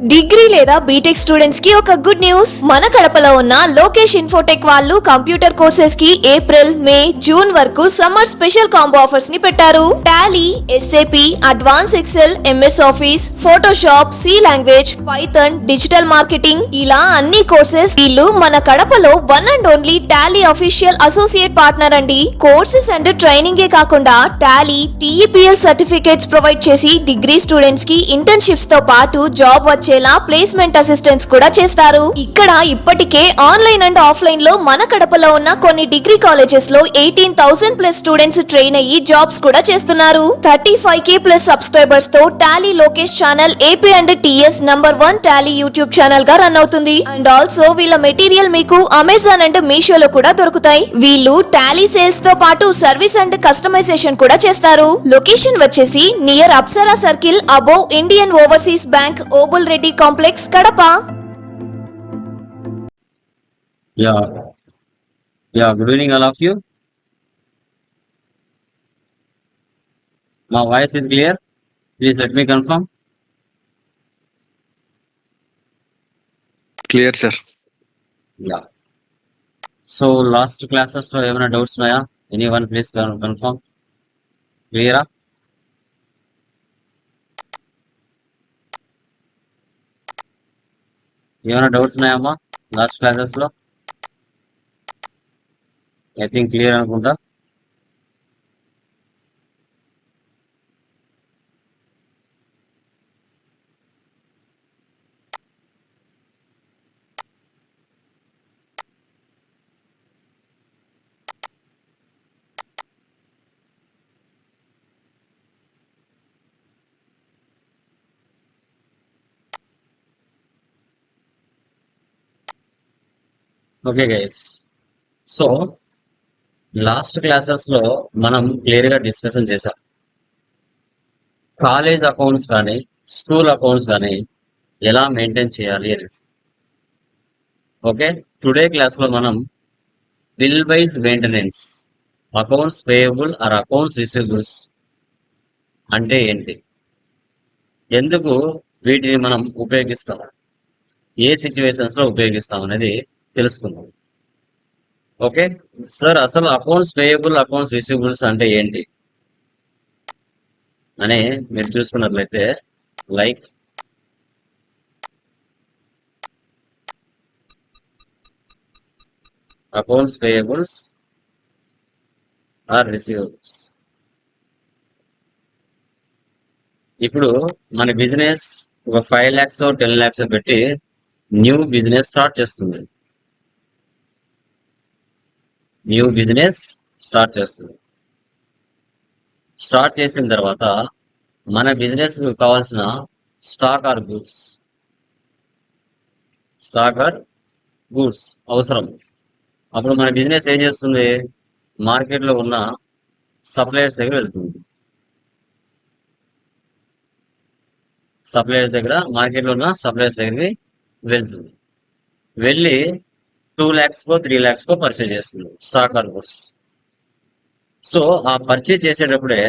Degree లేదా BTech students కి ఒక గుడ్ న్యూస్. మన కడపలో ఉన్న లోకేష్ ఇన్ఫోటెక్ వాళ్ళు కంప్యూటర్ కోర్సెస్ కి ఏప్రిల్, మే, జూన్ వరకు సమ్మర్ స్పెషల్ కాంబో ఆఫర్స్ ని పెట్టారు. Tally, SAP, advance Excel, MS Office, Photoshop, C language, Python, digital marketing ఇలా అన్ని కోర్సెస్. వీళ్ళు మన కడపలో one and only Tally official associate partner అండి. కోర్సెస్ అండ్ ట్రైనింగ్ ఏ కాకుండా టాలీ, టీఈపీఎల్ సర్టిఫికేట్స్ ప్రొవైడ్ చేసి డిగ్రీ స్టూడెంట్స్ కి ఇంటర్న్షిప్స్ తో పాటు జాబ్ వచ్చేలా ప్లేస్మెంట్ అసిస్టెన్స్ కూడా చేస్తారు. ఇక్కడ ఇప్పటికే ఆన్లైన్ అండ్ ఆఫ్లైన్ లో మన కడపలో ఉన్న కొన్ని డిగ్రీ కాలేజెస్ లో 18,000 ప్లస్ స్టూడెంట్స్ ట్రైన్ అయ్యి జాబ్స్ కూడా చేస్తున్నారు. 35K ప్లస్ సబ్స్క్రైబర్స్ తో Tally Lokesh channel AP and TS #1 Tally YouTube channel గా రన్ అవుతుంది. అండ్ ఆల్సో వీళ్ళ మెటీరియల్ మీకు అమెజాన్ అండ్ మీషోలో కూడా దొరుకుతాయి. వీళ్ళు టాలీ సేల్స్ తో పాటు సర్వీస్ అండ్ కస్టమైజేషన్ కూడా చేస్తారు. లొకేషన్ వచ్చేసి near Apsara circle above Indian overseas bank, Obul Reddy complex, Kadapa. Yeah, yeah. Good evening, all of you. My voice is clear. Please let me confirm. Clear, sir. Yeah. So last classes లో ఏమైనా doubts ఉన్నాయా? Anyone please confirm. Clear? ఏమైనా doubts ఉన్నాయమ్మా last classes లో? I think clear అనుకుంటా. Okay guys, so last classes లో మనం clear గా డిస్కషన్ చేసాం. కాలేజ్ అకౌంట్స్ కానీ స్కూల్ అకౌంట్స్ కానీ ఎలా మెయింటైన్ చేయాలి అనేసి. ఓకే, టుడే క్లాస్ లో మనం bill wise maintenance, accounts payable or accounts receivables అంటే ఏంటి, ఎందుకు వీటిని మనం ఉపయోగిస్తాం, ఏ సిచ్యువేషన్స్ లో ఉపయోగిస్తాం అనేది తెలుసుకుందాం. ఓకే సార్, అసలు అకౌంట్స్ పేయబుల్, అకౌంట్స్ రిసీవబుల్స్ అంటే ఏంటి అని మీరు చూసుకున్నట్లయితే, like accounts payables or receivables. ఇప్పుడు మన బిజినెస్ ఒక 5 lakhs 10 lakhs పెట్టి న్యూ బిజినెస్ స్టార్ట్ చేస్తుంది. స్టార్ట్ చేసిన తర్వాత మన బిజినెస్ కు కావాల్సిన స్టాక్ ఆర్ గూడ్స్ అవసరం. అప్పుడు మన బిజినెస్ ఏం చేస్తుంది, మార్కెట్ లో ఉన్న సప్లయర్స్ దగ్గర వెళ్తుంది. మార్కెట్ లో ఉన్న సప్లయర్స్ దగ్గరికి వెళ్తుంది. వెళ్ళి 2 lakhs 3 lakhs పర్చేజ్ చేస్తుంది స్టాక్ ఆర్ గూడ్స్. సో ఆ పర్చేజ్ చేసేటప్పుడే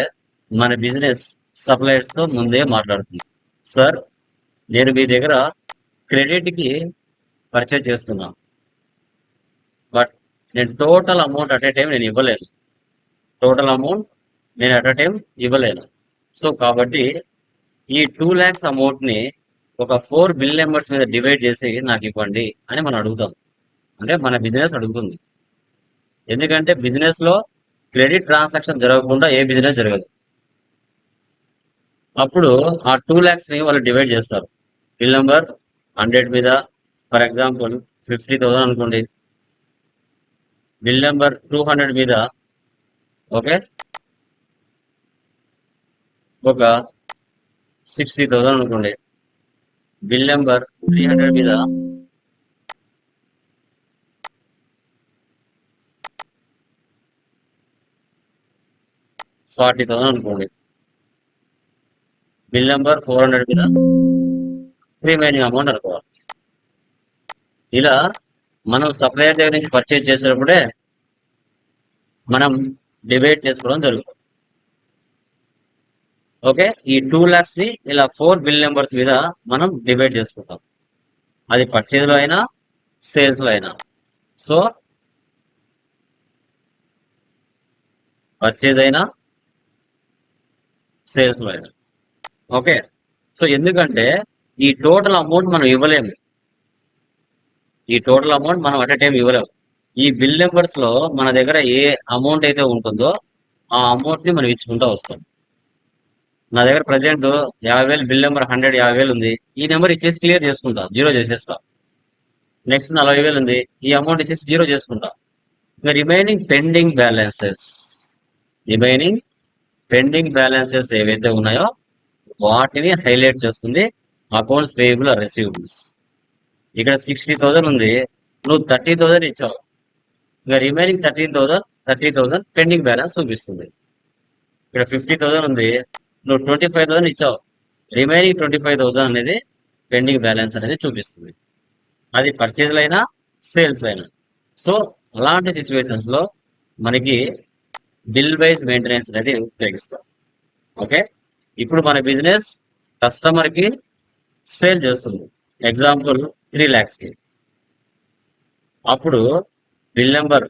మన బిజినెస్ సప్లయర్స్ తో ముందే మాట్లాడుతుంది. సార్, నేను మీ దగ్గర క్రెడిట్ కి పర్చేజ్ చేస్తున్నా, బట్ నేను total amount at a time నేను ఇవ్వలేను. సో కాబట్టి ఈ 2 lakhs అమౌంట్ ని ఒక 4 బిల్ నెంబర్స్ మీద డివైడ్ చేసి నాకు ఇవ్వండి అని మనం అడుగుతాం. అంటే మన బిజినెస్ అడుగుతుంది. ఎందుకంటే బిజినెస్ లో క్రెడిట్ ట్రాన్సాక్షన్ జరగకుండా ఏ బిజినెస్ జరగదు. అప్పుడు ఆ 2 lakhs ని వాళ్ళు డివైడ్ చేస్తారు. బిల్ నెంబర్ 100 మీద, ఫర్ ఎగ్జాంపుల్ 50,000 అనుకోండి. బిల్ నెంబర్ 200 మీద ఓకే ఒక 60,000 అనుకోండి. బిల్ నెంబర్ 300 మీద 40,000 అనుకోండి. బిల్ నెంబర్ 400 మీద రిమైనింగ్ అమౌంట్ అనుకోవాలి. ఇలా మనం సప్లయర్ దగ్గర నుంచి పర్చేజ్ చేసేటప్పుడే మనం డివైడ్ చేసుకోవడం జరుగుతుంది. ఓకే, ఈ 2 lakhs ని ఇలా 4 బిల్ నెంబర్స్ మీద మనం డివైడ్ చేసుకుంటాం. అది పర్చేజ్ లో అయినా సేల్స్ లో అయినా. సో పర్చేజ్ అయినా సేల్స్ లో అయినా. ఓకే, సో ఎందుకంటే ఈ టోటల్ అమౌంట్ మనం ఇవ్వలేము. ఈ టోటల్ అమౌంట్ మనం అట్ ఎ టైం ఇవ్వలేము. ఈ బిల్ నెంబర్స్ లో మన దగ్గర ఏ అమౌంట్ అయితే ఉంటుందో ఆ అమౌంట్ ని మనం ఇచ్చుకుంటూ వస్తాం. నా దగ్గర ప్రజెంట్ 50,000 బిల్ నెంబర్ 50,000 ఉంది. ఈ నెంబర్ ఇచ్చేసి క్లియర్ చేసుకుంటా, జీరో చేసేస్తా. నెక్స్ట్ 40,000 ఉంది, ఈ అమౌంట్ ఇచ్చేసి జీరో చేసుకుంటా. ఇంకా రిమైనింగ్ పెండింగ్ బ్యాలెన్సెస్ ఏవైతే ఉన్నాయో వాటిని హైలైట్ చేస్తుంది అకౌంట్స్ పేయబుల్ ఆర్ రిసీవబుల్స్. ఇక్కడ 60,000 ఉంది, నువ్వు 30,000 ఇచ్చావు. ఇంకా రిమైనింగ్ 30,000 పెండింగ్ బ్యాలెన్స్ చూపిస్తుంది. ఇక్కడ 50,000 ఉంది, నువ్వు 25,000 ఇచ్చావు. రిమైనింగ్ 25,000 అనేది పెండింగ్ బ్యాలెన్స్ అనేది చూపిస్తుంది. అది పర్చేజ్ అయినా సేల్స్ అయినా. సో అలాంటి సిచ్యువేషన్స్ లో మనకి బిల్ వైజ్ మెయింటెనెన్స్ అనేది ఉపయోగిస్తాం. ఓకే, ఇప్పుడు మన బిజినెస్ కస్టమర్ కి సేల్ చేస్తుంది, ఎగ్జాంపుల్ 3 lakhs కి. అప్పుడు బిల్ నెంబర్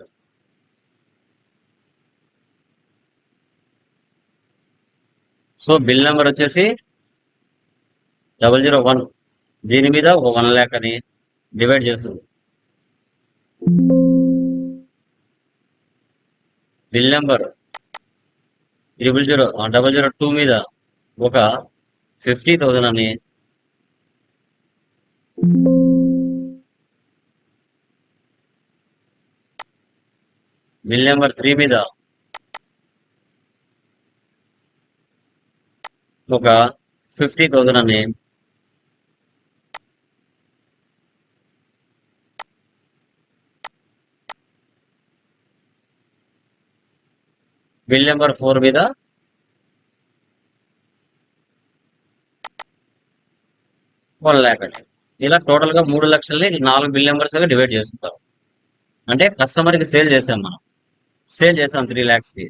వచ్చేసి 001, దీని మీద 1 lakh అని డివైడ్ చేస్తుంది. బిల్ నెంబర్ 002 మీద ఒక 50,000 అని, బిల్ నెంబర్ 3 మీద ఒక 50,000 అని, బిల్ నెంబర్ 4 మీద 1 lakh అని. ఇలా టోటల్ గా 3 లక్షల్ని 4 బిల్ నెంబర్స్ గా డివైడ్ చేసుకుంటాం. అంటే కస్టమర్ కి సేల్ చేసాం, 3 lakhs కి.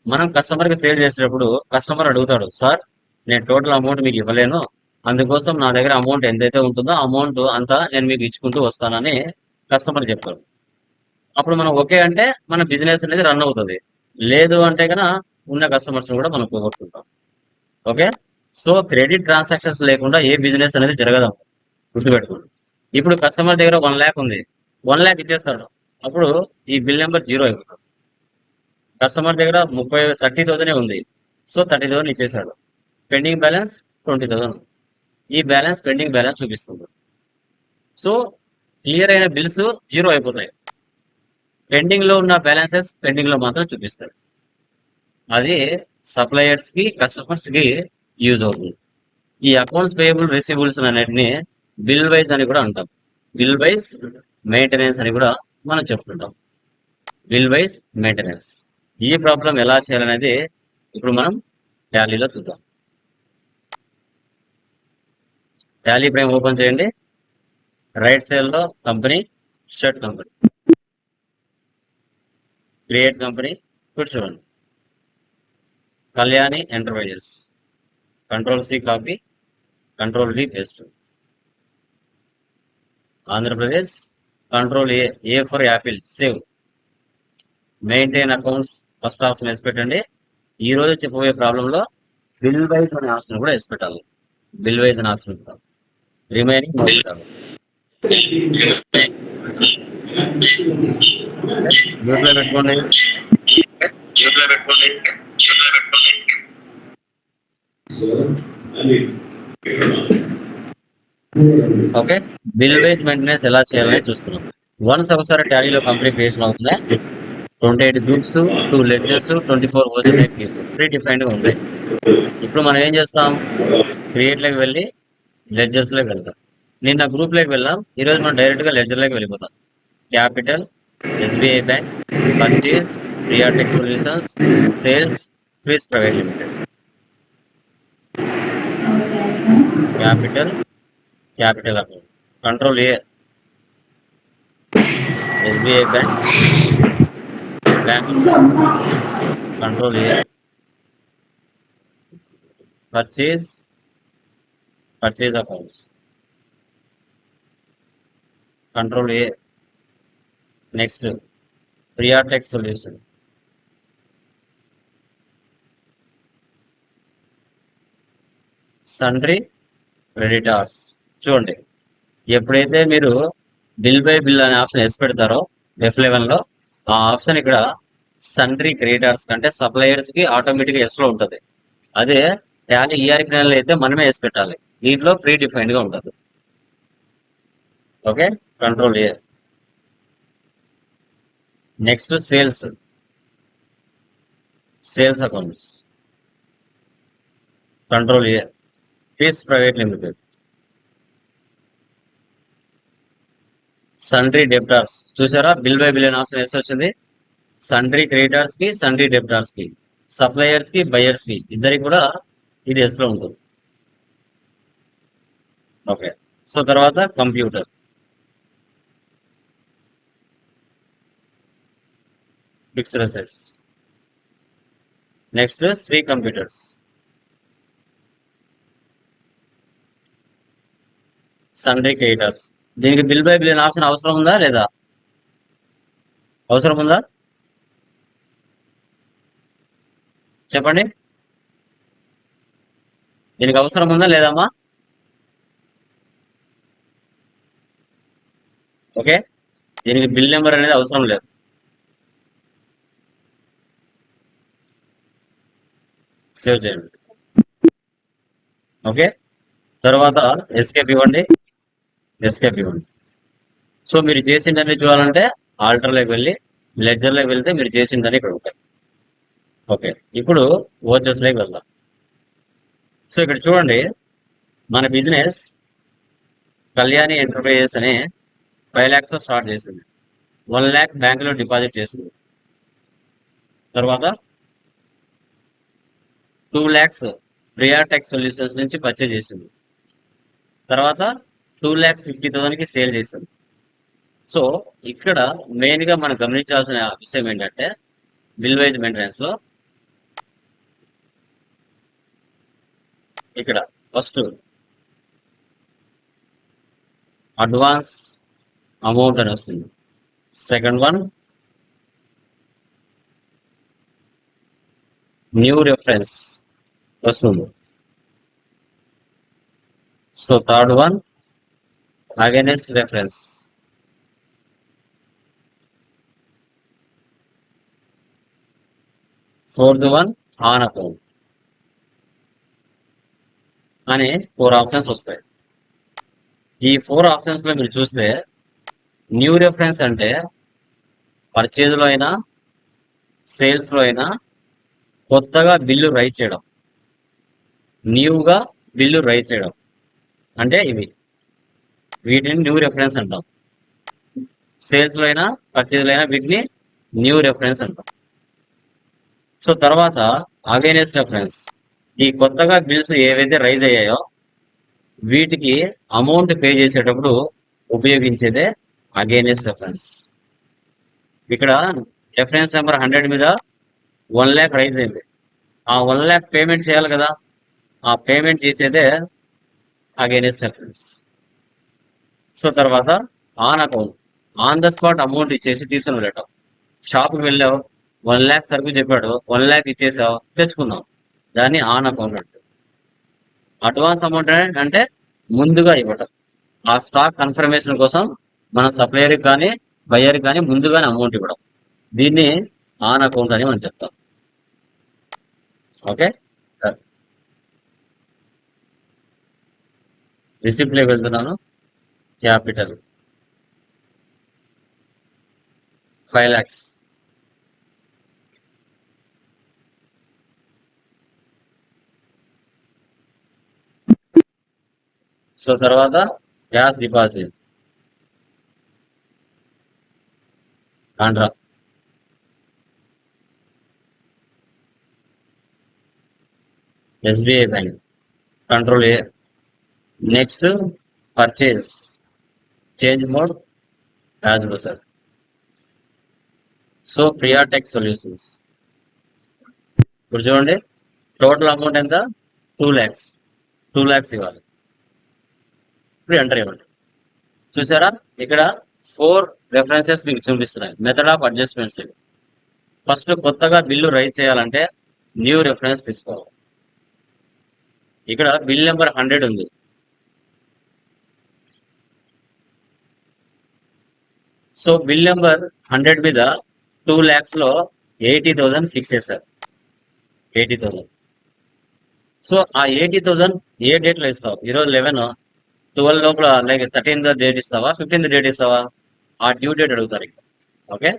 మనం కస్టమర్ కి సేల్ చేసేటప్పుడు కస్టమర్ అడుగుతాడు, సార్ నేను టోటల్ అమౌంట్ మీకు ఇవ్వలేను, అందుకోసం నా దగ్గర అమౌంట్ ఎంతైతే ఉంటుందో అమౌంట్ అంతా నేను మీకు ఇచ్చుకుంటూ వస్తానని కస్టమర్ చెప్తాడు. అప్పుడు మనం ఓకే అంటే మన బిజినెస్ అనేది రన్ అవుతుంది. లేదు అంటే కనుక ఉన్న కస్టమర్స్ కూడా మనం పోగొట్టుకుంటాం. ఓకే, సో క్రెడిట్ ట్రాన్సాక్షన్స్ లేకుండా ఏ బిజినెస్ అనేది జరగదు, గుర్తుపెట్టుకోండి. ఇప్పుడు కస్టమర్ దగ్గర 1 lakh ఉంది, 1 lakh ఇచ్చేస్తాడు, అప్పుడు ఈ బిల్ నెంబర్ జీరో అయిపోతుంది. కస్టమర్ దగ్గర 30,000 ఉంది, సో 30,000 ఇచ్చేసాడు. పెండింగ్ బ్యాలెన్స్ 20,000, ఈ బ్యాలెన్స్ పెండింగ్ బ్యాలెన్స్ చూపిస్తుంది. సో క్లియర్ అయిన బిల్స్ జీరో అయిపోతాయి, పెండింగ్ లో ఉన్న బ్యాలెన్సెస్ పెండింగ్ లో మాత్రం చూపిస్తాయి. అది సప్లయర్స్ కి కస్టమర్స్ కి యూజ్ అవుతుంది. ఈ అకౌంట్స్ పేయబుల్ రిసీవబుల్స్ అన్నిటిని బిల్ వైజ్ అని కూడా అంటాం. బిల్ వైజ్ మెయింటెనెన్స్ అని కూడా మనం చెప్పుకుంటాం. Bill wise maintenance. ఈ ప్రాబ్లం ఎలా చేయాలనేది ఇప్పుడు మనం టాలీలో చూద్దాం. టాలీ ప్రైమ్ ఓపెన్ చేయండి. రైట్ సైడ్ లో company, shut company, create company ఇప్పుడు చూడండి, Kalyani enterprises. Control C copy, control V paste. Andhra Pradesh, control A for apple, save. Maintain accounts first option వేసి పెట్టండి. ఈ రోజు చెప్పబోయే ప్రాబ్లంలో బిల్ వైజ్ అనే ఆప్షన్ కూడా వేసి పెట్టాలి. బిల్ వైజ్ అనే ఆప్షన్ పెట్టాలి. రిమైనింగ్ పెట్టాలి. మ్యూట్ లో పెట్టుకోండి. ఓకే, బిల్ వైజ్ మెయింటెనెన్స్ ఎలా చేయాలని చూస్తున్నాం. వన్స్ ఒకసారి టాలీలో కంపెనీ క్రియేషన్ అవుతుందా, 28 groups, 2 ledgers, 24 ozone keys pre defined గా ఉంటాయి. ఇప్పుడు మనం ఏం చేస్తాం, క్రియేట్ లోకి వెళ్ళి లెడ్జర్స్ లోకి వెళ్తాం. నిన్న గ్రూప్ లోకి వెళ్ళాం, ఈ రోజు మనం డైరెక్ట్ గా లెడ్జర్ లోకి వెళ్ళిపోతాం. Capital, SBI bank, purchase, Priyatech solutions, sales, Chris private limited. Capital account, control A, SBI bank, control A, purchase accounts. Control A. Next, Priatex solution. Sundry creditors. చూడండి, ఎప్పుడైతే మీరు బిల్ బై బిల్ అనే option yes పెడతారో F11 లో, ఆ option ఇక్కడ సన్రీ creators కంటే suppliers కి ఆటోమేటిక్ ఎస్ లో ఉంటుంది. అదే టాలీ ఈఆర్పి అయితే మనమే ఎస్ పెట్టాలి. దీంట్లో ప్రీ డిఫైన్డ్ గా ఉంటుంది. Okay, control A. Next sales accounts. Control A. Fees private limited. Sundry debtors. చూసారా, బిల్ బై బిల్ అనే ఆప్షన్ ఎస్ వచ్చింది. సన్రీ క్రియేటర్స్ కి, సన్రీ డెబ్టార్స్ కి, సప్లయర్స్ కి, బయర్స్ కి ఇద్దరికి కూడా ఇది ఎస్ లో ఉంటుంది. ఓకే, సో తర్వాత computer. Fixed assets. Next Shri computers. Sundry creditors. దీనికి బిల్ బై బిల్ అనే ఆప్షన్ అవసరం ఉందా లేదా? అవసరం ఉందా చెప్పండి. దీనికి అవసరం ఉందా లేదమ్మా? ఓకే, దీనికి బిల్ నెంబర్ అనేది అవసరం లేదు. సేవ్ చేయండి. ఓకే, తర్వాత ఎస్కేప్ ఇవ్వండి. సో మీరు చేసిందని చూడాలంటే ఆల్టర్లోకి వెళ్ళి లెడ్జర్లోకి వెళ్తే మీరు చేసిందని ఇక్కడ ఉంటాయి. ఓకే, ఇప్పుడు ఓచర్స్లోకి వెళ్దాం. సో ఇక్కడ చూడండి, మన బిజినెస్ కళ్యాణి ఎంటర్ప్రైజెస్ అని 5 lakhs తో స్టార్ట్ చేసింది. 1 lakh బ్యాంకులో డిపాజిట్ చేసింది. తర్వాత 2 lakhs ప్రియాటెక్స్ సొల్యూషన్స్ నుంచి పర్చేజ్ చేసింది. తర్వాత 2,50,000 కి సేల్ చేసింది. సో ఇక్కడ మెయిన్ గా మనం గమనించాల్సిన విషయం ఏంటంటే, బిల్ వైజ్ మెయింటెనెన్స్ లో ఇక్కడ ఫస్ట్ అడ్వాన్స్ అమౌంట్ అని వస్తుంది. సెకండ్ వన్ న్యూ రెఫరెన్స్ వస్తుంది. So third one against reference. Fourth one on account అని 4 ఆప్షన్స్ వస్తాయి. ఈ 4 ఆప్షన్స్ లో మీరు చూస్తే న్యూ రెఫరెన్స్ అంటే పర్చేజ్ లో అయినా సేల్స్ లో అయినా కొత్తగా బిల్లు రైజ్ చేయడం, న్యూగా బిల్లు రైజ్ చేయడం అంటే వీటిని న్యూ రెఫరెన్స్ అంటాం. సేల్స్ లో అయినా పర్చేజ్ లో అయినా వీటిని న్యూ రెఫరెన్స్ అంటాం. సో తర్వాత అగైనెస్ట్ రెఫరెన్స్. ఈ కొత్తగా బిల్స్ ఏవైతే రైజ్ అయ్యాయో వీటికి అమౌంట్ పే చేసేటప్పుడు ఉపయోగించేదే అగైనెస్ట్ రెఫరెన్స్. ఇక్కడ రెఫరెన్స్ నెంబర్ 100 మీద 1 lakh రైజ్ అయింది. ఆ 1 lakh పేమెంట్ చేయాలి కదా, ఆ పేమెంట్ చేసేదే అగైనెస్ట్ రెఫరెన్స్. సో తర్వాత on account. On the spot amount ఇచ్చేసి తీసుకుని వెళ్ళటం. షాప్కి వెళ్ళావు, 1 lakh సరుకు చెప్పాడు, 1 lakh ఇచ్చేసావు, తెచ్చుకుందాం, దాన్ని ఆన్ అకౌంట్ అంటే. అడ్వాన్స్ అమౌంట్ అంటే ముందుగా ఇవ్వటం. ఆ స్టాక్ కన్ఫర్మేషన్ కోసం మన సప్లయర్కి కానీ బయ్యర్కి కానీ ముందుగానే అమౌంట్ ఇవ్వడం. దీన్ని ఆన్ అకౌంట్ అని మనం చెప్తాం. ఓకే, రిసిప్ట్లోకి వెళ్తున్నాను. Capital 5 lakhs. సో తర్వాత cash deposit Andhra. SBI bank. Control A. Next purchase change mode as sir. So Priyatech solutions. ఇప్పుడు చూడండి, టోటల్ అమౌంట్ ఎంత? 2 lakhs ఇవ్వాలి. ఇప్పుడు ఎంటర్ ఇవ్వండి. చూసారా ఇక్కడ 4 రెఫరెన్సెస్ మీకు చూపిస్తున్నాయి. Method of adjustments. ఫస్ట్ కొత్తగా బిల్లు రైజ్ చేయాలంటే న్యూ రెఫరెన్స్ తీసుకోవాలి. ఇక్కడ బిల్ నెంబర్ 100 ఉంది. సో బిల్ నెంబర్ 100 మీద 2 lakhs లో 80,000 ఫిక్స్ చేశారు. 80,000. సో ఆ 80,000 ఏ డేట్ లో ఇస్తావు? ఈరోజు 11, 12 లోపల లైక్ 13th డేట్ ఇస్తావా, 15th డేట్ ఇస్తావా? ఆ డ్యూ డేట్ అడుగుతారు ఇక్కడ. ఓకే,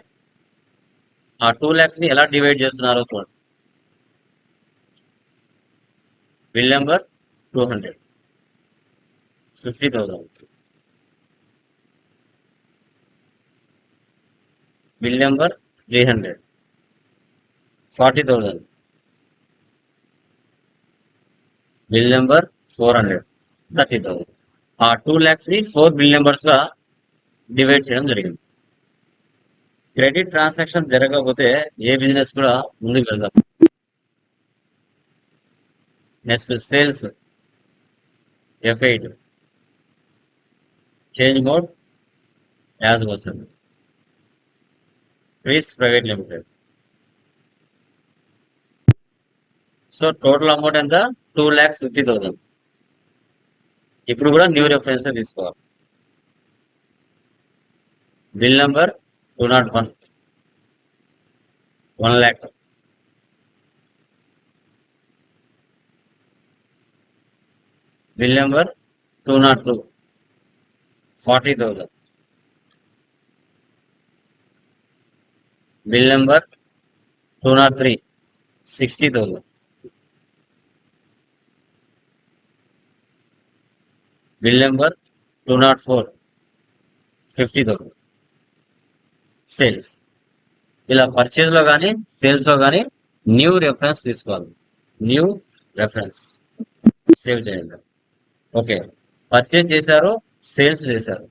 ఆ 2 lakhs ని ఎలా డివైడ్ చేస్తున్నారో చూడండి. Bill number 200, 50,000. Bill number 300, 40,000. Bill number 400, 30,000. ఆ 2 lakhs ని 4 బిల్ నెంబర్స్ గా డివైడ్ చేయడం జరిగింది. క్రెడిట్ ట్రాన్సాక్షన్ జరగకపోతే ఏ బిజినెస్ కూడా ముందుకు వెళ్దాం. Next sales F8, change mode as వచ్చింది. Chris private limited. So total amount ఎంత? 2,50,000. ఇప్పుడు కూడా న్యూ రెఫరెన్స్ తీసుకోవాలి. Bill number 201, 1 lakh. Bill number 202, 40,000. Bill number 203, 60,000. Bill number 204, 50,000. Sales. ఇలా పర్చేజ్ లో కానీ సేల్స్ లో కానీ న్యూ రెఫరెన్స్ తీసుకోవాలి. న్యూ రెఫరెన్స్ సేవ్ చేయండి. ఓకే, పర్చేజ్ చేశారు, సేల్స్ చేశారు.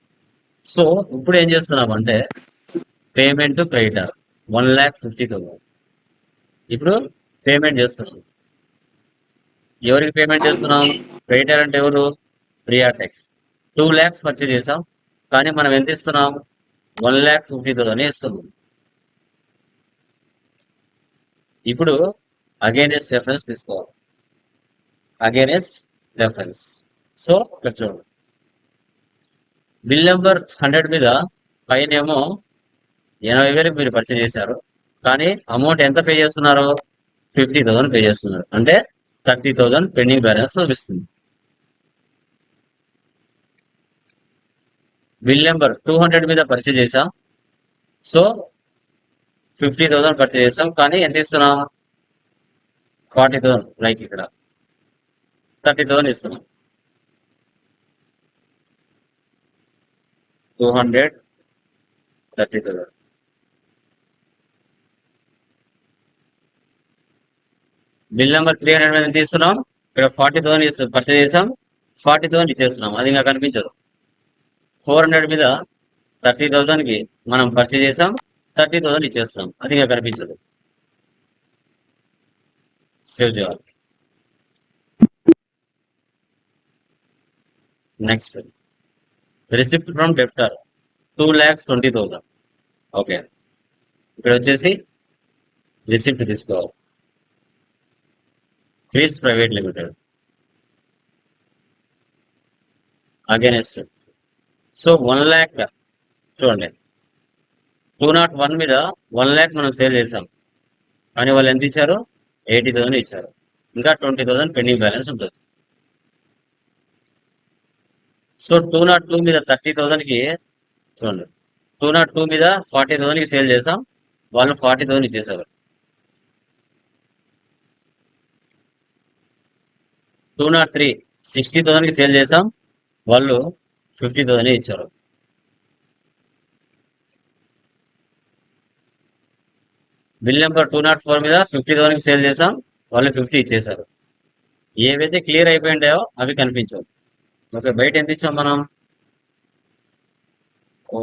సో ఇప్పుడు ఏం చేస్తున్నామంటే పేమెంట్ క్రెడిటర్ 1,50,000. ఇప్పుడు పేమెంట్ చేస్తున్నాం. ఎవరికి పేమెంట్ చేస్తున్నాం? క్రెడిటర్ అంటే ఎవరు? ప్రియాటెక్. 2 lakhs పర్చేజ్ చేసాం, కానీ మనం ఎంత ఇస్తున్నాం? 1,50,000 ఇస్తున్నాం. ఇప్పుడు అగైనెస్ట్ రెఫరెన్స్ తీసుకోవాలి. Against reference. సో ఇక్కడ చూడండి, బిల్ నెంబర్ 100 మీద పైన ఏమో 80,000 మీరు పర్చేజ్ చేశారు, కానీ అమౌంట్ ఎంత పే చేస్తున్నారు? 50,000 పే చేస్తున్నారు. అంటే 30,000 పెండింగ్ బ్యాలెన్స్ చూపిస్తుంది. బిల్ నెంబర్ 200 మీద పర్చేజ్ చేసాం, సో 50,000 పర్చేజ్ చేసాం, కానీ ఎంత ఇస్తున్నాం? 40,000. లైక్ ఇక్కడ 30,000 ఇస్తున్నాం. 200, 30,000. బిల్ నెంబర్ 300 మీద ఎంత ఇస్తున్నాం? ఇక్కడ 40,000 పర్చేజ్ చేసాం, 40,000 ఇచ్చేస్తున్నాం. అది ఇంకా కనిపించదు. 400 మీద 30,000 కి మనం పర్చేజ్ చేసాం, 30,000 ఇచ్చేస్తున్నాం. అది ఇంకా కనిపించదు. సేవ్ చేయాలి. Next receipt from debtor 2,20,000. Okay, ఇక్కడ వచ్చేసి రిసిప్ట్ తీసుకోవాలి. Chris private limited. Against. So 1 lakh చూడండి, 201 మీద 1 lakh మనం సేల్ చేసాం, కానీ వాళ్ళు ఎంత ఇచ్చారు? 80,000 ఇచ్చారు. ఇంకా 20,000 పెండింగ్ బ్యాలెన్స్ ఉంటుంది. సో 202 మీద 30,000 కి చూడండి, 202 మీద 40,000 కి సేల్ చేసాం, వాళ్ళు 40,000 ఇచ్చేసారు. 203 60,000 కి సేల్ చేసాం, వాళ్ళు 50,000 ఇచ్చారు. బిల్ నెంబర్ 204 మీద 50,000 కి సేల్ చేసాం, వాళ్ళు 50 ఇచ్చేసారు. ఏవైతే క్లియర్ అయిపోయింటాయో అవి కనిపించవు. ఓకే, బయట ఎంత ఇచ్చాం మనం? ఓ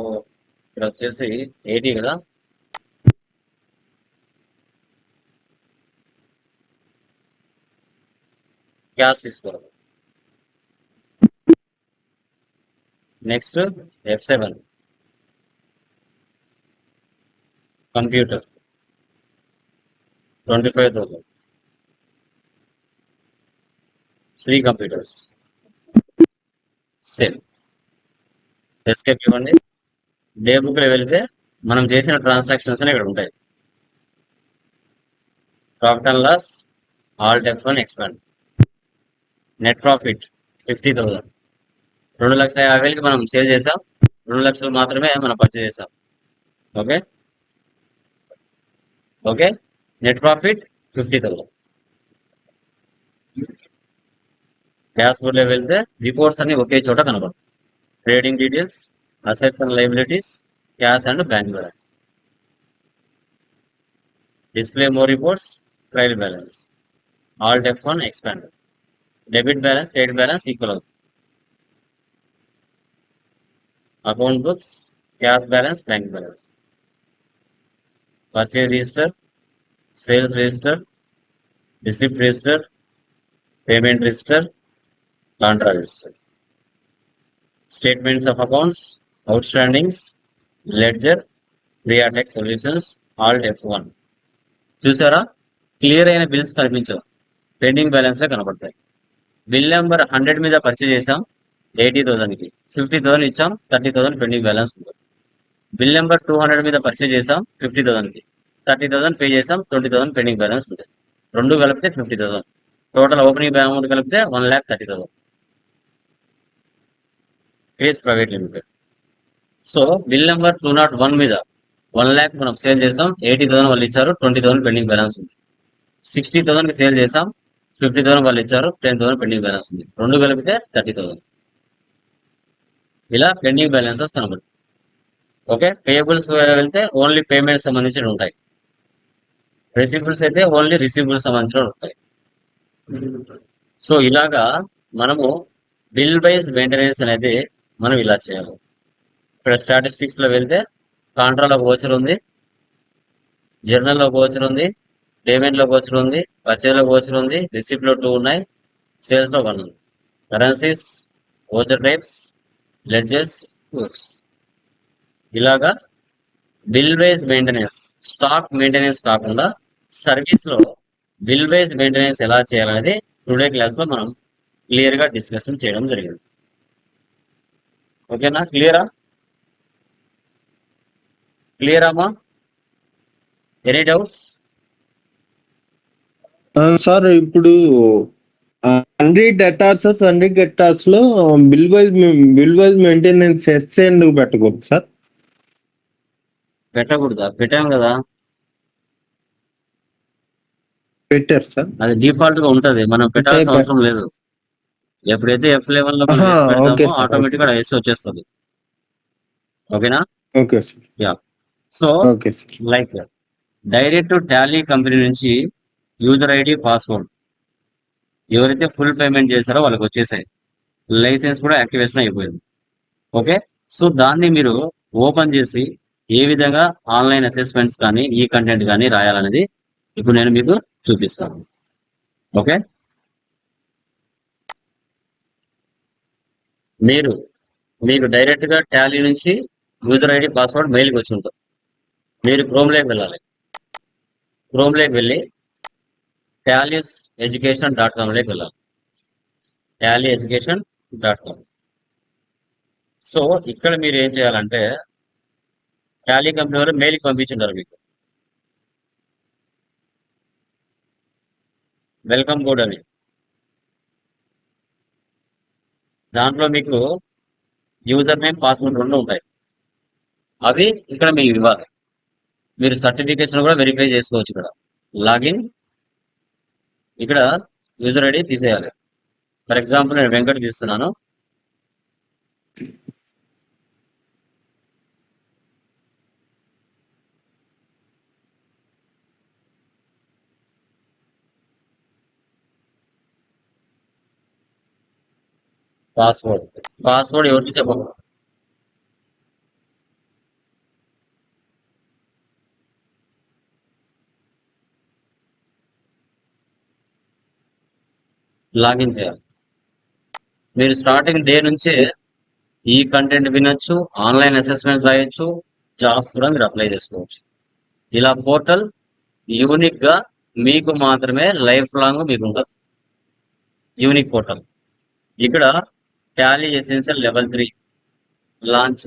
ఇక్కడ వచ్చేసి 80 కదా. క్యాష్ తీసుకోవాలి. Next F7 computer 25,000. Sri computers same. Escape ఇవ్వండి. డే బుక్ లో వెళ్తే మనం చేసిన ట్రాన్సాక్షన్స్ అని ఇక్కడ ఉంటాయి. Profit and loss, alt F1 expand. Net profit 50,000. 2,50,000కి మనం సేల్ చేసాం. 2,00,000 మాత్రమే మనం పర్చేజ్ చేసాం. Okay okay. Net profit 50,000. Dash board లో వెళ్తే రిపోర్ట్స్ అన్ని ఒకే చోట కనబడతాయి. Trading details, assets and liabilities, cash and bank balance. Display more reports, trial balance. Alt F1 expand. Debit balance, credit balance equal అవుతుంది. Account books, cash balance, bank balance. Purchase register, sales register, receipt register, payment register, contra register. Statements of accounts, outstandings, ledger, Priyatech solutions, alt F1. చూసారా? Clear అయిన bills కనిపించవు, pending balance లో కనబడతాయి. Bill number 100 మీద purchase చేసాం 80,000కి, 50,000 ఇచ్చాం, 30,000 pending balance ఉంది. Bill number 200 మీద పర్చేజ్ చేసాం 50,000కి, 30,000 పే చేసాం, 20,000 పెండింగ్ బ్యాలెన్స్ ఉంది. రెండు కలిపితే 50,000. టోటల్ ఓపెనింగ్ అమౌంట్ కలిపితే 1,30,000. Case private limited. So bill number 201 మీద 1,00,000 మనం సేల్ చేసాం, 80,000 వాళ్ళు ఇచ్చారు, 20,000 పెండింగ్ బ్యాలెన్స్ ఉంది. 60,000 కి సేల్ చేసాం, 50,000 వాళ్ళు ఇచ్చారు, 10,000 పెండింగ్ బ్యాలెన్స్ ఉంది. రెండు కలిపితే 30,000. ఇలా పెండింగ్ బ్యాలెన్సెస్ కనబడుతుంది. ఓకే. పేయబుల్స్ వెళ్తే ఓన్లీ పేమెంట్ సంబంధించి ఉంటాయి. రిసీబుల్స్ అయితే ఓన్లీ రిసీబుల్స్ సంబంధించిన ఉంటాయి. సో ఇలాగా మనము బిల్ వైజ్ మెయింటెనెన్స్ అనేది మనం ఇలా చేయాలి. ఇక్కడ స్టాటిస్టిక్స్ లో వెళ్తే కాంట్రాలో ఒక వోచర్ ఉంది, జర్నల్ లో ఒక వోచర్ ఉంది, పేమెంట్ లో ఒక వోచర్ ఉంది, పర్చేజ్ లో ఒక వోచర్ ఉంది, రిసిప్ట్ లో 2 ఉన్నాయి, సేల్స్ లో 1 ఉంది. Currencies, voucher types, ledgers, proofs. ఇలాగా bill wise maintenance, stock maintenance కాకుండా సర్వీస్ లో బిల్ వైజ్ మెయింటెనెన్స్ ఎలా చేయాలనేది టుడే క్లాస్ లో మనం క్లియర్ గా డిస్కషన్ చేయడం జరిగింది. ఓకేనా? క్లియరా అమ్మా? Any doubts? సార్ ఇప్పుడు సన్రీ డెటార్స్ లో బిల్ వైజ్ మెయింటెనెన్స్ ఎస్ ఎందుకు పెట్టకూడదు సార్? పెట్టకూడదా? పెట్టాం కదా, పెట్టారు సార్. అది డిఫాల్ట్ గా ఉంటది, మనం పెట్టాల్సిన అవసరం లేదు. ఎప్పుడైతే F11 లో మనం ఎస్ పెడతామో ఆటోమేటిక్ గా ఎస్ వచ్చేస్తుంది. ఓకేనా? Okay sir. Yeah. So okay sir. Like direct Tally company నుంచి యూజర్ ఐడి, పాస్వర్డ్ ఎవరైతే ఫుల్ పేమెంట్ చేశారో వాళ్ళకి వచ్చేసాయి. లైసెన్స్ కూడా యాక్టివేషన్ అయిపోయింది. ఓకే. సో దాన్ని మీరు ఓపెన్ చేసి ఏ విధంగా ఆన్లైన్ అసెస్మెంట్స్ కానీ ఈ కంటెంట్ కానీ రాయాలనేది ఇప్పుడు నేను మీకు చూపిస్తాను. ఓకే. మీకు డైరెక్ట్ గా టాలీ నుంచి యూజర్ ఐడి, పాస్వర్డ్ మెయిల్కి వచ్చి ఉంటుంది. మీరు క్రోమ్లోకి వెళ్ళాలి. క్రోమ్లోకి వెళ్ళి talyeducation.com లోకి వెళ్ళాలి. talyeducation.com. సో ఇక్కడ మీరు ఏం చేయాలంటే టాలీ కంపెనీ వారు మెయిల్కి పంపించుంటారు మీకు వెల్కమ్ కోడ్ అని. దాంట్లో మీకు యూజర్ నేమ్, పాస్వర్డ్ 2 ఉంటాయి. అవి ఇక్కడ మీకు ఇవ్వాలి. మీరు సర్టిఫికేషన్ కూడా వెరిఫై చేసుకోవచ్చు. ఇక్కడ లాగిన్, ఇక్కడ యూజర్ ఐడి తీసేయాలి. ఫర్ ఎగ్జాంపుల్ నేను వెంకట్ తీస్తున్నాను. పాస్వర్డ్ ఎవరికి చెప్పకూడదు. లాగిన్ చేయాలి. మీరు స్టార్టింగ్ డే నుంచే ఈ కంటెంట్ వినొచ్చు, ఆన్లైన్ అసెస్మెంట్స్ రాయొచ్చు, జాబ్స్ కూడా మీరు అప్లై చేసుకోవచ్చు. ఇలా పోర్టల్ యూనిక్ గా మీకు మాత్రమే లైఫ్ లాంగ్ మీకు ఉంటుంది. Unique portal. ఇక్కడ Tally essential level 3 launch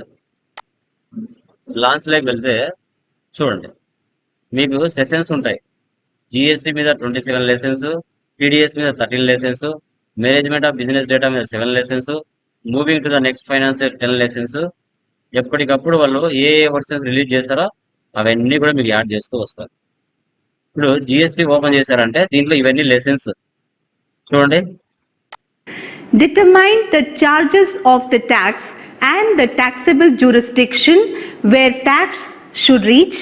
launch లోకి వెళ్తే చూడండి, మీకు సెషన్స్ ఉంటాయి. జిఎస్టీ మీద 27 లెసన్స్, టీడీఎస్ మీద 13 lessons, management of business data మీద 7 lessons, moving to the next finance 10 lessons. ఎప్పటికప్పుడు వాళ్ళు ఏ వర్షన్స్ రిలీజ్ చేస్తారో అవన్నీ కూడా మీకు యాడ్ చేస్తూ వస్తారు. ఇప్పుడు జిఎస్టీ ఓపెన్ చేశారంటే దీంట్లో ఇవన్నీ లెసన్స్ చూడండి. Determine the charges of the tax and the taxable jurisdiction where tax should reach.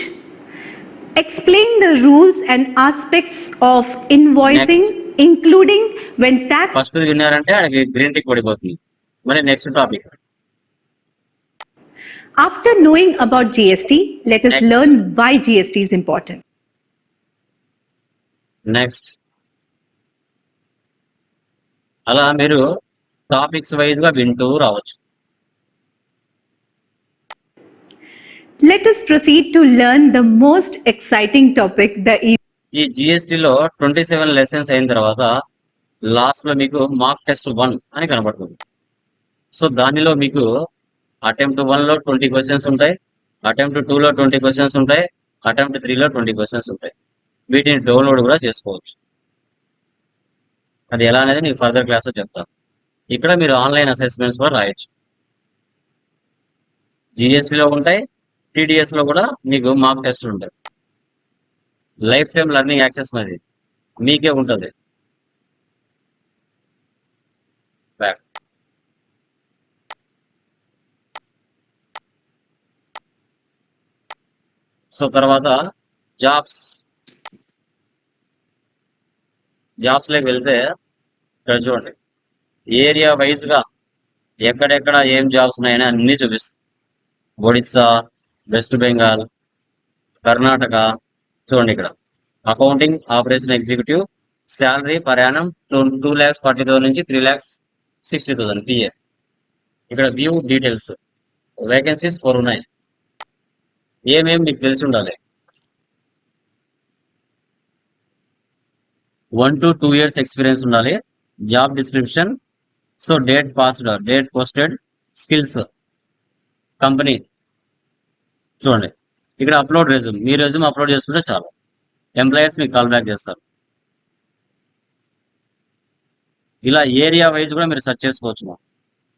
Explain the rules and aspects of invoicing, including when tax. First విన్నారంటే ఆయనకి గ్రీన్ టిక్ పడిపోతుంది. మరి next topic. After knowing about GST, let us Next. learn why GST is important. Next అలా మీరు topics wise గా వింటూ రావచ్చు. Let us proceed to learn the most exciting topic, the ఈ జిఎస్టీలో 27 లెసన్స్ అయిన తర్వాత లాస్ట్ లో మీకు మార్క్ టెస్ట్ 1 అని కనబడుతుంది. సో దానిలో మీకు అటెంప్ట్ 1 లో 20 క్వశ్చన్స్ ఉంటాయి, అటెంప్ట్ 2 లో 20 క్వశ్చన్స్ ఉంటాయి, అటెంప్ట్ 3 లో 20 క్వశ్చన్స్ ఉంటాయి. వీటిని డౌన్లోడ్ కూడా చేసుకోవచ్చు. అది ఎలా అనేది మీకు ఫర్దర్ క్లాస్ లో చెప్తాను. ఇక్కడ మీరు ఆన్లైన్ అసెస్మెంట్స్ కూడా రాయొచ్చు. జిఎస్టీలో ఉంటాయి, టీడీఎస్ లో కూడా మీకు మార్క్ టెస్ట్లు ఉంటాయి. లైఫ్ టైం లెర్నింగ్ యాక్సెస్ మీద మీకే ఉంటుంది. బ్యాక్ సో తర్వాత జాబ్స్ లోకి వెళ్తే ఇక్కడ చూడండి, ఏరియా వైజ్ గా ఎక్కడెక్కడ ఏం జాబ్స్ ఉన్నాయని అన్ని చూపిస్తుంది. ఒడిస్సా, వెస్ట్ బెంగాల్, కర్ణాటక. చూడండి ఇక్కడ accounting operation executive salary per annum 2,40,000 నుంచి 3,60,000 పిఏ. ఇక్కడ వ్యూ డీటెయిల్స్, వేకెన్సీస్ 4 ఉన్నాయి. ఏమేమి మీకు తెలిసి ఉండాలి. 1 to 2 years ఎక్స్పీరియన్స్ ఉండాలి. Job description, so date passed, date posted, skills, company. చూడండి ఇక్కడ అప్లోడ్ రెజ్యూమ్, మీ రెజ్యూమ్ అప్లోడ్ చేసుకుంటే చాలు, ఎంప్లాయర్స్ మీకు కాల్ బ్యాక్ చేస్తారు. ఇలా ఏరియా వైజ్ కూడా మీరు సెర్చ్ చేసుకోవచ్చు.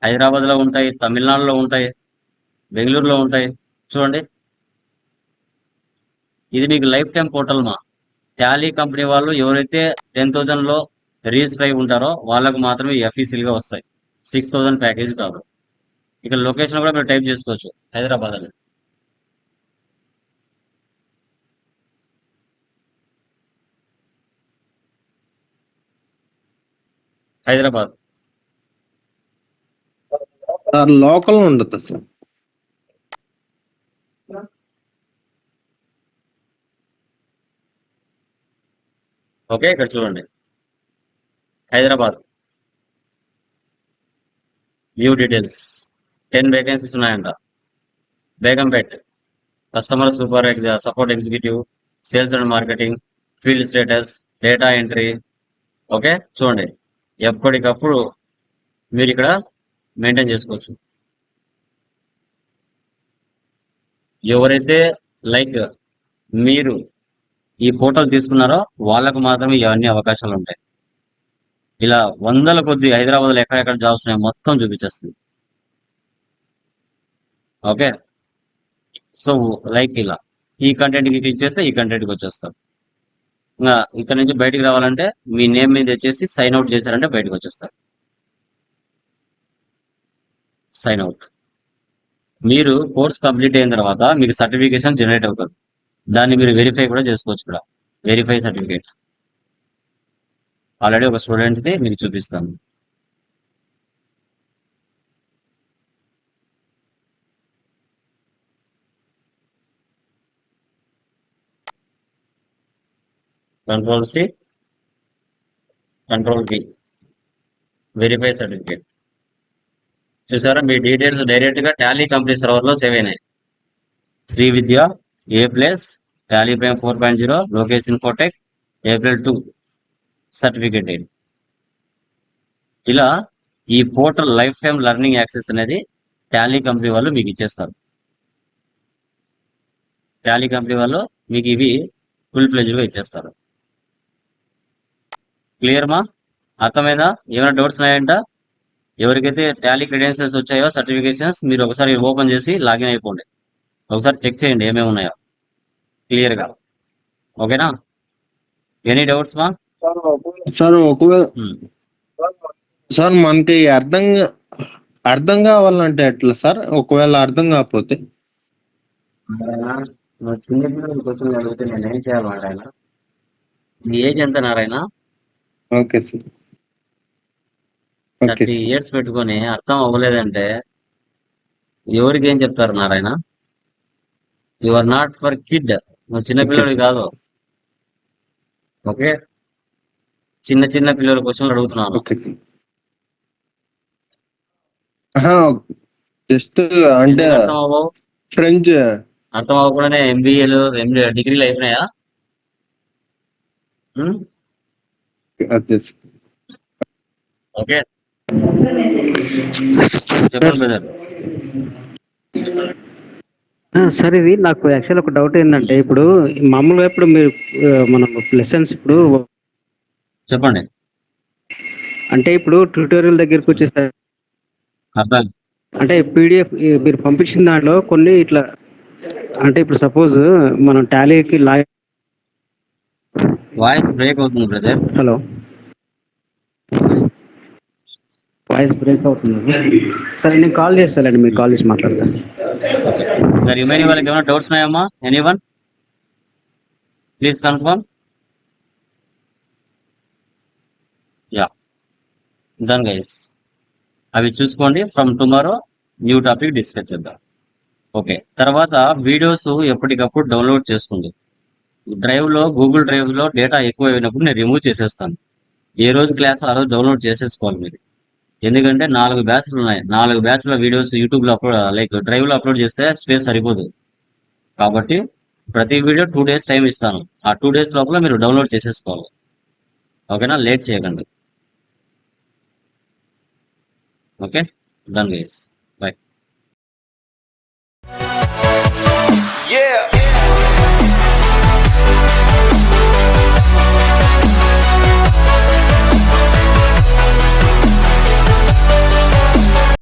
హైదరాబాద్ లో ఉంటాయి, తమిళనాడులో ఉంటాయి, బెంగళూరులో ఉంటాయి. చూడండి ఇది మీకు life time portal. Tally company వాళ్ళు ఎవరైతే 10,000 లో రిజిస్టర్ అయి ఉంటారో వాళ్ళకు మాత్రమే ఎఫీసీల్ గా వస్తాయి. 6,000 ప్యాకేజ్ కాదు. ఇక్కడ లొకేషన్ కూడా మీరు టైప్ చేసుకోవచ్చు, హైదరాబాద్ అని. హైదరాబాద్ సార్ లోకల్ ఉండదు సార్. ఓకే. ఇక్కడ చూడండి హైదరాబాద్ వ్యూ డీటెయిల్స్. 10 వేకెన్సీస్ ఉన్నాయంట. Begumpet customer support executive, sales and marketing, field status, data entry. Okay చూడండి ఎప్పటికప్పుడు మీరు ఇక్కడ మెయింటైన్ చేసుకోవచ్చు. ఎవరైతే లైక్ మీరు ఈ పోర్టల్ తీసుకున్నారో వాళ్ళకు మాత్రమే ఇవన్నీ అవకాశాలు ఉంటాయి. ఇలా వందల కొద్ది హైదరాబాద్ లో ఎక్కడెక్కడ జాబ్స్ ఉన్నాయో మొత్తం చూపించేస్తుంది. ఓకే సో లైక్ ఇలా ఈ కంటెంట్ కి క్లిక్ చేస్తే ఈ కంటెంట్ కి వచ్చేస్తాం. ఇంకా ఇక్కడ నుంచి బయటికి రావాలంటే మీ నేమ్ మీద వచ్చేసి సైన్ అవుట్ చేశారంటే బయటకు వచ్చేస్తారు. Sign out. మీరు కోర్స్ కంప్లీట్ అయిన తర్వాత మీకు సర్టిఫికేషన్ జనరేట్ అవుతుంది. దాన్ని మీరు వెరిఫై కూడా చేసుకోవచ్చు. ఇక్కడ వెరిఫై సర్టిఫికేట్ ఆల్రెడీ ఒక స్టూడెంట్ది మీకు చూపిస్తాను. Control C, control V. Verify certificate. చూసారా, మీ డీటెయిల్స్ డైరెక్ట్ గా టాలీ కంపెనీ సర్వర్ లో సేవ్ అయినాయి. Shri Vidya, A plus, Tally prime 4.0, Lokesh infotech, April 2 certificate. ఇలా ఈ portal life time learning access అనేది టాలీ కంపెనీ వాళ్ళు మీకు ఇచ్చేస్తారు. టాలీ కంపెనీ వాళ్ళు మీకు ఇవి ఫుల్ ఫ్లెజ్డ్ గా ఇచ్చేస్తారు. క్లియర్ మా? అర్థమైందా? ఏమైనా డౌట్స్ ఉన్నాయంట? ఎవరికైతే టాలీ క్రెడెన్షియల్స్ వచ్చాయో సర్టిఫికేషన్స్ మీరు ఒకసారి ఓపెన్ చేసి లాగిన్ అయిపోండి. ఒకసారి చెక్ చేయండి ఏమేమి ఉన్నాయో క్లియర్ గా. ఓకేనా? ఎనీ డౌట్స్ మా? సార్ ఒకవేళ సార్ మనకి అర్థం కావాలంటే ఎట్లా సార్? ఒకవేళ అర్థం కాకపోతే చిన్నపిల్లలు క్వశ్చన్ అడిగితే నేను ఏం చేయాలి నారాయణ? మీ ఏజ్ ఎంత Narayana? Okay sir. Okay 30 years పెట్టుకొని అర్థం అవ్వలేదంటే ఎవరికి ఏం చెప్తారు Narayana? You are not for kid. నువ్వు చిన్నపిల్లడు కాదు. ఓకే, చిన్న పిల్లల క్వశ్చన్లు అడుగుతున్నాను. ఓకే జస్ట్ అంటే ఎందుకు అర్థం అవ్వవు? ఫ్రెంచ్ అర్థం అవ్వకుండానే ఎంబీఏలు డిగ్రీలు అయిపోయినాయా? ఓకే, చెప్పండి బ్రదర్. సార్ ఇది నాకు యాక్చువల్ ఒక డౌట్ ఏంటంటే, ఇప్పుడు మామూలుగా ఇప్పుడు మీరు మనం లెసన్స్ ఇప్పుడు చెప్పండి. అంటే ఇప్పుడు ట్యూటోరియల్ దగ్గరికి వచ్చేస్తారు, అర్థం అంటే పీడిఎఫ్ మీరు పంపించిన దాంట్లో కొన్ని ఇట్లా, అంటే ఇప్పుడు సపోజ్ మనం టాలీకి వాయిస్ బ్రేక్ అవుతుంది బ్రదర్. హలో, వాయిస్ బ్రేక్ అవుతుంది. సరే నేను కాల్ చేస్తానండి, మీరు కాల్ చేసి మాట్లాడతాను. ఇంకా రిమైనింగ్ వాళ్ళకి ఏమైనా డౌట్స్ ఉన్నాయమ్మా? Anyone please confirm. Yeah, done guys. అవి చూసుకోండి. From tomorrow new topic discuss చేద్దాం. ఓకే, తర్వాత వీడియోస్ ఎప్పటికప్పుడు డౌన్లోడ్ చేసుకోండి. గూగుల్ డ్రైవ్ లో డేటా ఎక్కువ అయినప్పుడు నేను రిమూవ్ చేసేస్తాను. ఏ రోజు క్లాస్ ఆ రోజు డౌన్లోడ్ చేసేసుకోవాలి మీరు. ఎందుకంటే 4 బ్యాచ్లు ఉన్నాయి. 4 బ్యాచ్ల వీడియోస్ యూట్యూబ్ లో డ్రైవ్ లో అప్లోడ్ చేస్తే స్పేస్ సరిపోదు. కాబట్టి ప్రతి వీడియో 2 days టైం ఇస్తాను. ఆ 2 days లోపల మీరు డౌన్లోడ్ చేసేసుకోవాలి. ఓకేనా? లేట్ చేయకండి. Okay, done guys. By. Yeah.